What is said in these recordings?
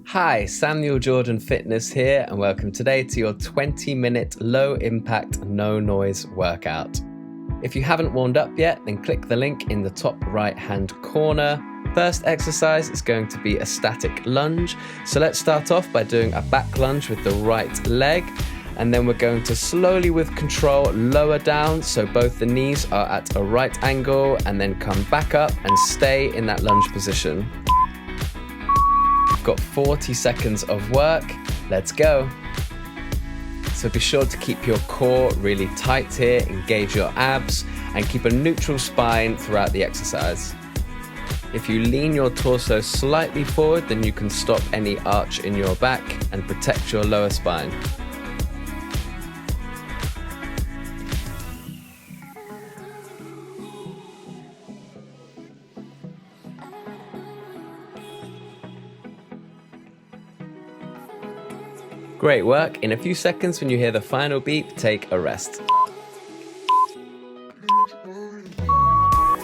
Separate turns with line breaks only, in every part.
Hi, Samuel Jordan Fitness here, and welcome today to your 20-minute low-impact, no-noise workout. If you haven't warmed up yet, then click the link in the top right-hand corner. First exercise is going to be a static lunge. So let's start off by doing a back lunge with the right leg, and then we're going to slowly, with control, lower down so both the knees are at a right angle, and then come back up and stay in that lunge position. Got 40 seconds of work. Let's go. So be sure to keep your core really tight here, engage your abs, and keep a neutral spine throughout the exercise. If you lean your torso slightly forward, then you can stop any arch in your back and protect your lower spine. Great work. In a few seconds, when you hear the final beep, take a rest.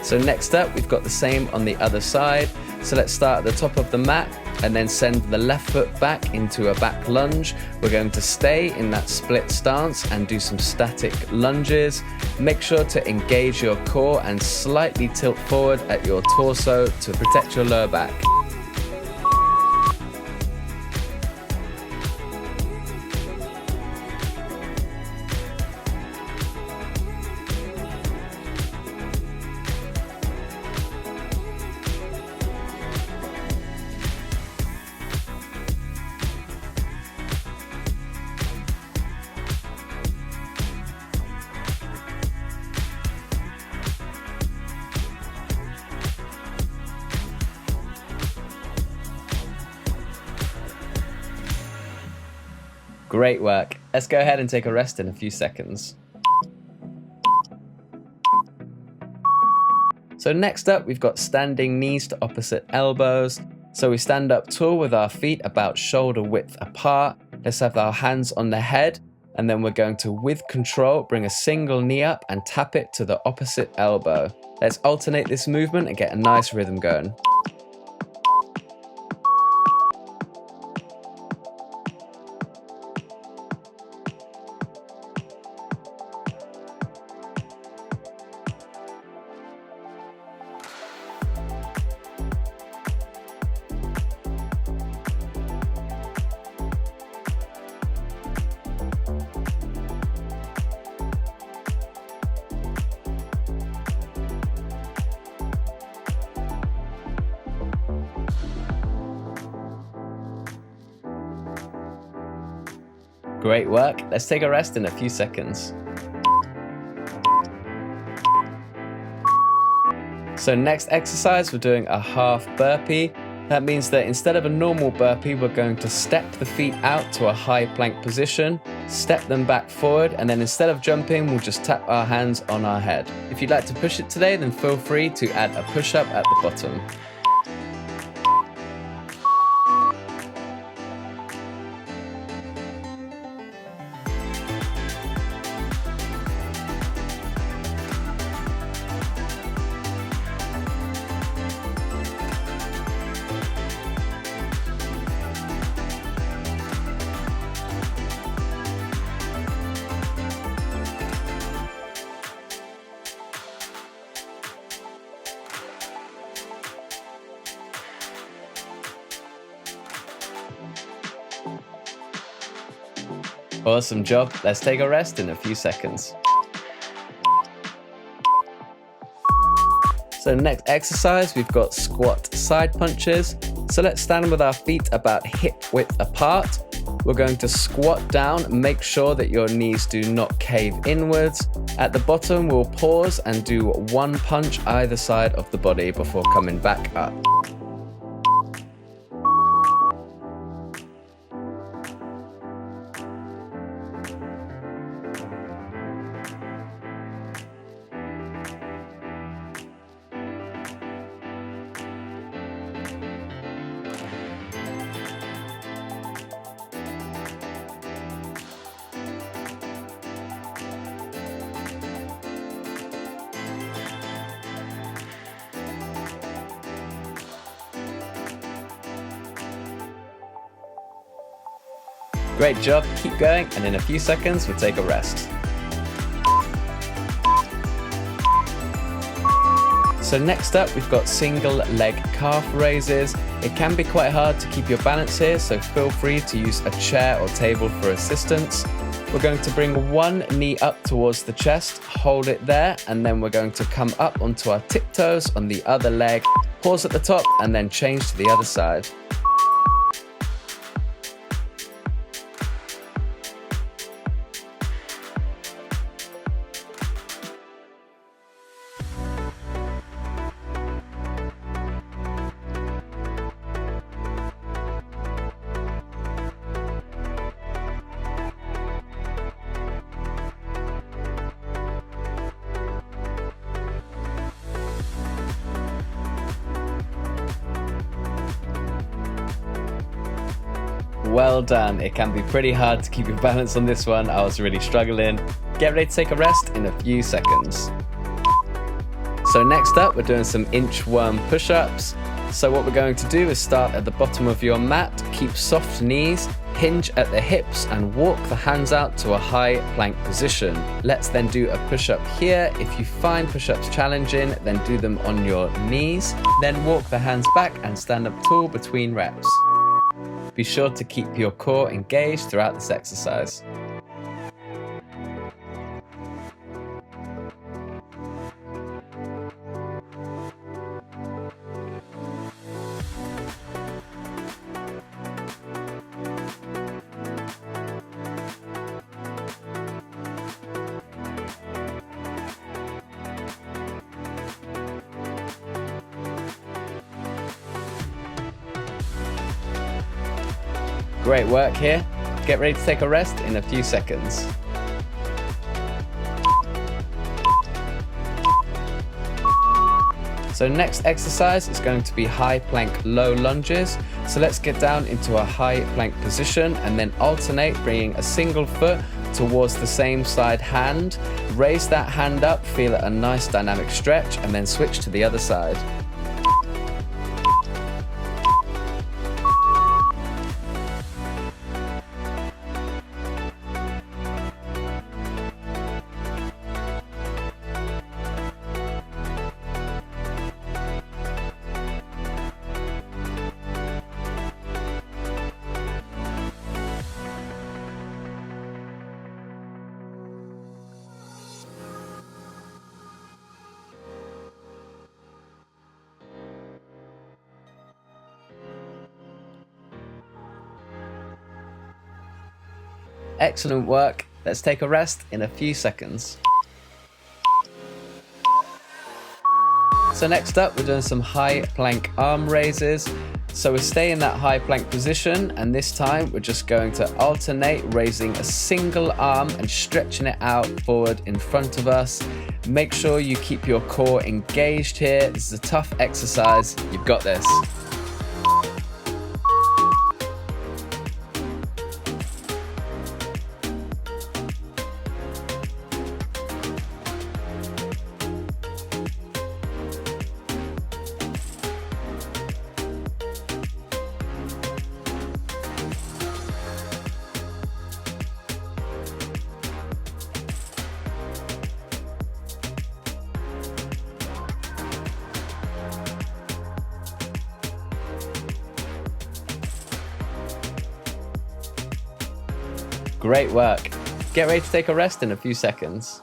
So next up, we've got the same on the other side. So let's start at the top of the mat and then send the left foot back into a back lunge. We're going to stay in that split stance and do some static lunges. Make sure to engage your core and slightly tilt forward at your torso to protect your lower back. Great work. Let's go ahead and take a rest in a few seconds. So next up, we've got standing knees to opposite elbows. So we stand up tall with our feet about shoulder width apart. Let's have our hands on the head, and then we're going to, with control, bring a single knee up and tap it to the opposite elbow. Let's alternate this movement and get a nice rhythm going. Great work. Let's take a rest in a few seconds. So next exercise, we're doing a half burpee. That means that instead of a normal burpee, we're going to step the feet out to a high plank position, step them back forward, and then instead of jumping, we'll just tap our hands on our head. If you'd like to push it today, then feel free to add a push-up at the bottom. Awesome job. Let's take a rest in a few seconds. So next exercise, we've got squat side punches. So let's stand with our feet about hip width apart. We're going to squat down, make sure that your knees do not cave inwards. At the bottom, we'll pause and do one punch either side of the body before coming back up. Great job, keep going, and in a few seconds we'll take a rest. So next up, we've got single leg calf raises. It can be quite hard to keep your balance here, so feel free to use a chair or table for assistance. We're going to bring one knee up towards the chest, hold it there, and then we're going to come up onto our tiptoes on the other leg, pause at the top, and then change to the other side. Well done. It can be pretty hard to keep your balance on this one. I was really struggling. Get ready to take a rest in a few seconds. So next up, we're doing some inchworm push-ups. So what we're going to do is start at the bottom of your mat, keep soft knees, hinge at the hips, and walk the hands out to a high plank position. Let's then do a push-up here. If you find push-ups challenging, then do them on your knees. Then walk the hands back and stand up tall between reps. Be sure to keep your core engaged throughout this exercise. Great work here. Get ready to take a rest in a few seconds. So next exercise is going to be high plank low lunges. So let's get down into a high plank position and then alternate, bringing a single foot towards the same side hand. Raise that hand up, feel a nice dynamic stretch, and then switch to the other side. Excellent work. Let's take a rest in a few seconds. So next up, we're doing some high plank arm raises. So we stay in that high plank position, and this time we're just going to alternate raising a single arm and stretching it out forward in front of us. Make sure you keep your core engaged here. This is a tough exercise. You've got this. Great work. Get ready to take a rest in a few seconds.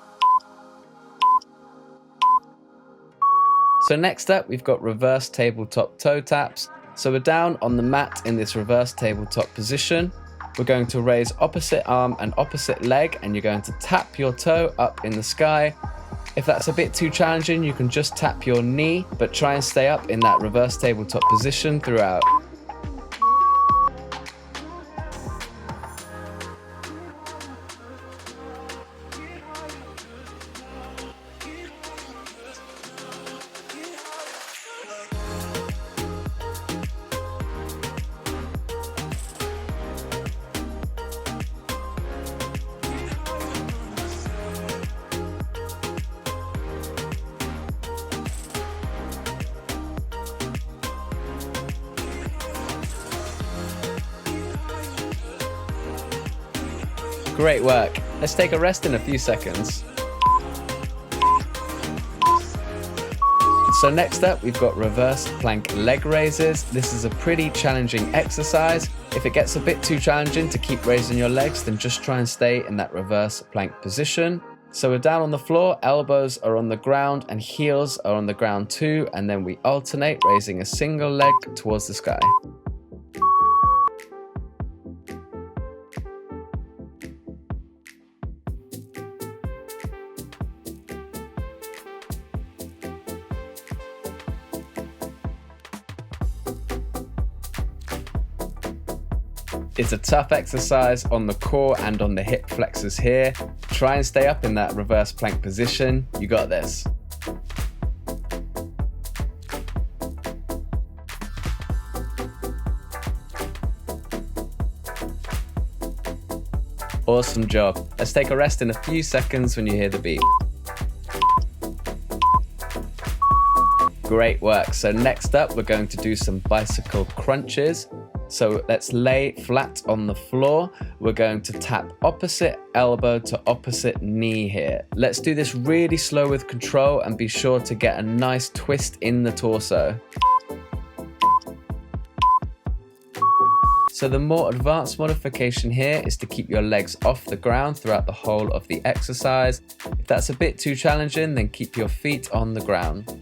So next up, we've got reverse tabletop toe taps. So we're down on the mat in this reverse tabletop position. We're going to raise opposite arm and opposite leg, and you're going to tap your toe up in the sky. If that's a bit too challenging, you can just tap your knee, but try and stay up in that reverse tabletop position throughout. Great work. Let's take a rest in a few seconds. So next up, we've got reverse plank leg raises. This is a pretty challenging exercise. If it gets a bit too challenging to keep raising your legs, then just try and stay in that reverse plank position. So we're down on the floor, elbows are on the ground and heels are on the ground too, and then we alternate raising a single leg towards the sky. It's a tough exercise on the core and on the hip flexors here. Try and stay up in that reverse plank position. You got this. Awesome job. Let's take a rest in a few seconds when you hear the beep. Great work. So next up, we're going to do some bicycle crunches. So let's lay flat on the floor. We're going to tap opposite elbow to opposite knee here. Let's do this really slow with control and be sure to get a nice twist in the torso. So the more advanced modification here is to keep your legs off the ground throughout the whole of the exercise. If that's a bit too challenging, then keep your feet on the ground.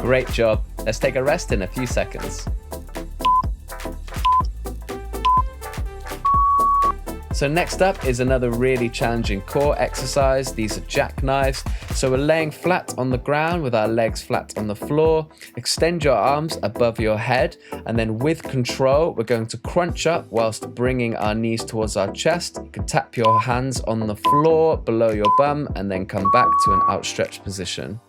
Great job. Let's take a rest in a few seconds. So next up is another really challenging core exercise. These are jackknives. So we're laying flat on the ground with our legs flat on the floor. Extend your arms above your head, and then with control, we're going to crunch up whilst bringing our knees towards our chest. You can tap your hands on the floor below your bum and then come back to an outstretched position.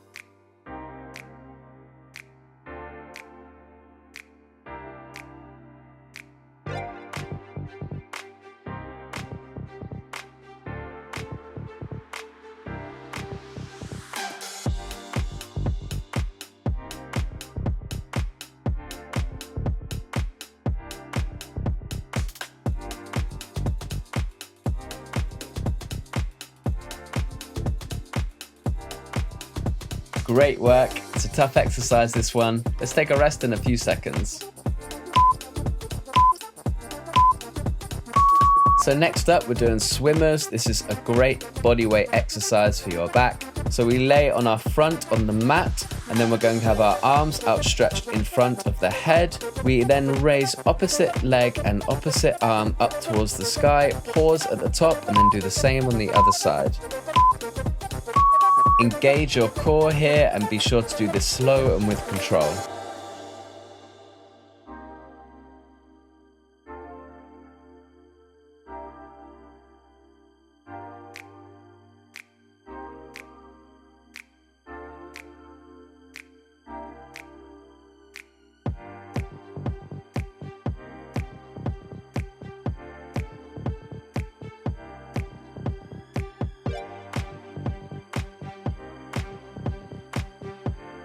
Great work. It's a tough exercise, this one. Let's take a rest in a few seconds. So next up, we're doing swimmers. This is a great bodyweight exercise for your back. So we lay on our front on the mat, and then we're going to have our arms outstretched in front of the head. We then raise opposite leg and opposite arm up towards the sky, pause at the top, and then do the same on the other side. Engage your core here and be sure to do this slow and with control.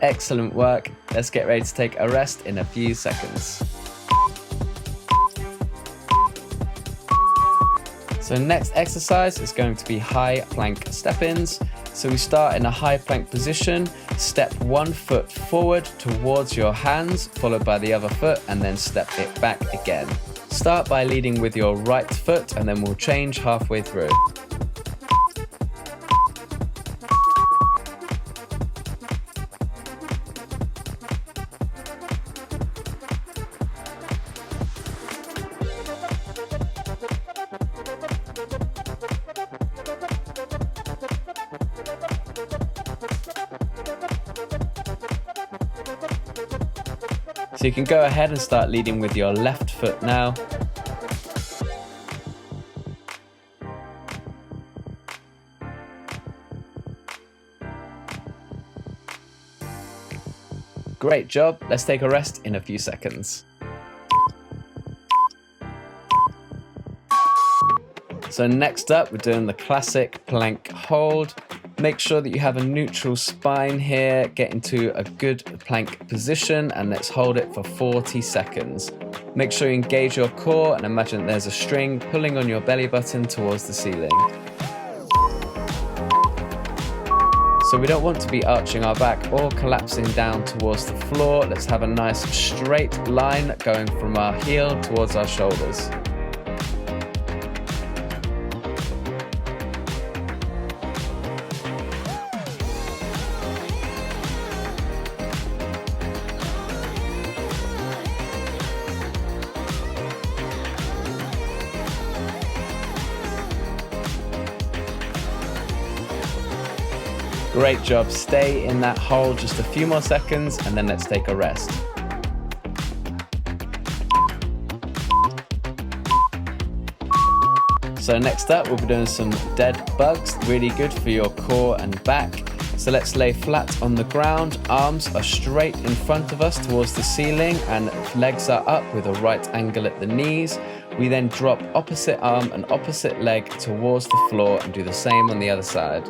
Excellent work. Let's get ready to take a rest in a few seconds. So next exercise is going to be high plank step-ins. So we start in a high plank position, step one foot forward towards your hands, followed by the other foot, and then step it back again. Start by leading with your right foot, and then we'll change halfway through. So you can go ahead and start leading with your left foot now. Great job. Let's take a rest in a few seconds. So next up, we're doing the classic plank hold. Make sure that you have a neutral spine here. Get into a good plank position and let's hold it for 40 seconds. Make sure you engage your core and imagine there's a string pulling on your belly button towards the ceiling. So we don't want to be arching our back or collapsing down towards the floor. Let's have a nice straight line going from our heel towards our shoulders. Great job. Stay in that hold just a few more seconds and then let's take a rest. So next up, we'll be doing some dead bugs, really good for your core and back. So let's lay flat on the ground. Arms are straight in front of us towards the ceiling and legs are up with a right angle at the knees. We then drop opposite arm and opposite leg towards the floor and do the same on the other side.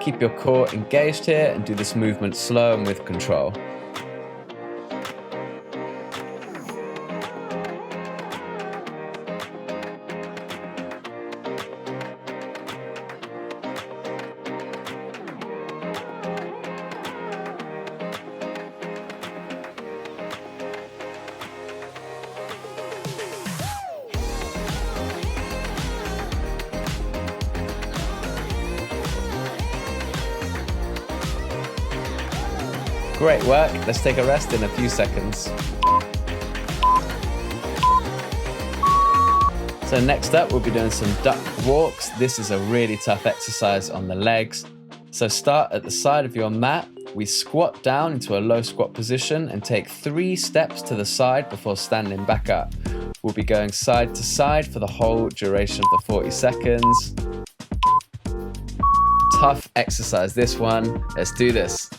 Keep your core engaged here and do this movement slow and with control. Great work. Let's take a rest in a few seconds. So next up, we'll be doing some duck walks. This is a really tough exercise on the legs. So start at the side of your mat. We squat down into a low squat position and take 3 steps to the side before standing back up. We'll be going side to side for the whole duration of the 40 seconds. Tough exercise, this one. Let's do this.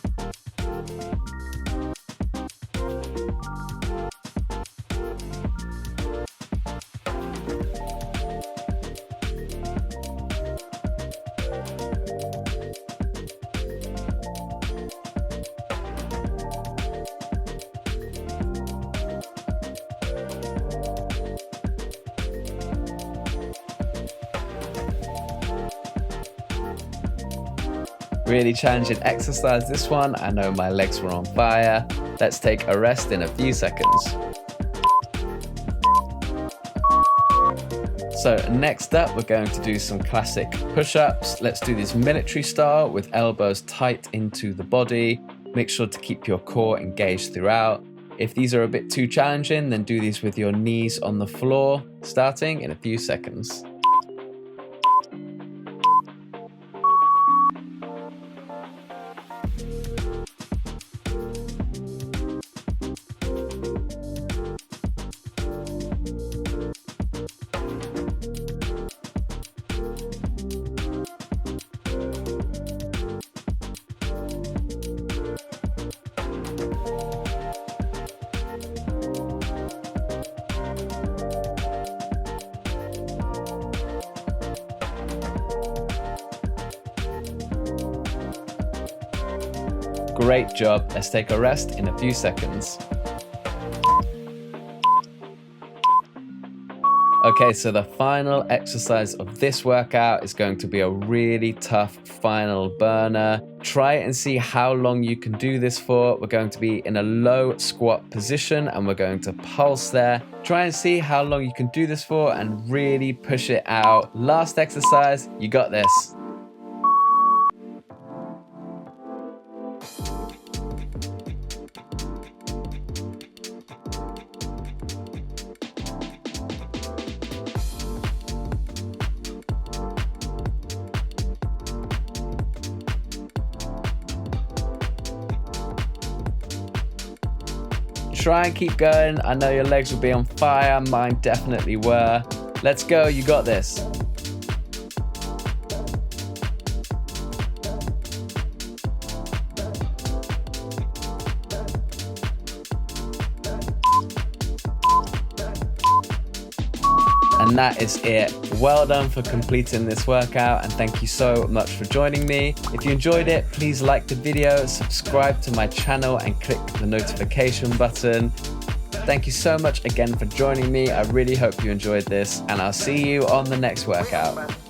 Really challenging exercise, this one. I know my legs were on fire. Let's take a rest in a few seconds. So next up, we're going to do some classic push-ups. Let's do this military style with elbows tight into the body. Make sure to keep your core engaged throughout. If these are a bit too challenging, then do these with your knees on the floor, starting in a few seconds. Great job. Let's take a rest in a few seconds. Okay, so the final exercise of this workout is going to be a really tough final burner. Try it and see how long you can do this for. We're going to be in a low squat position and we're going to pulse there. Try and see how long you can do this for and really push it out. Last exercise, you got this. Try and keep going. I know your legs will be on fire. Mine definitely were. Let's go. You got this. And that is it. Well done for completing this workout, and thank you so much for joining me. If you enjoyed it, please like the video, subscribe to my channel and click the notification button. Thank you so much again for joining me. I really hope you enjoyed this, and I'll see you on the next workout.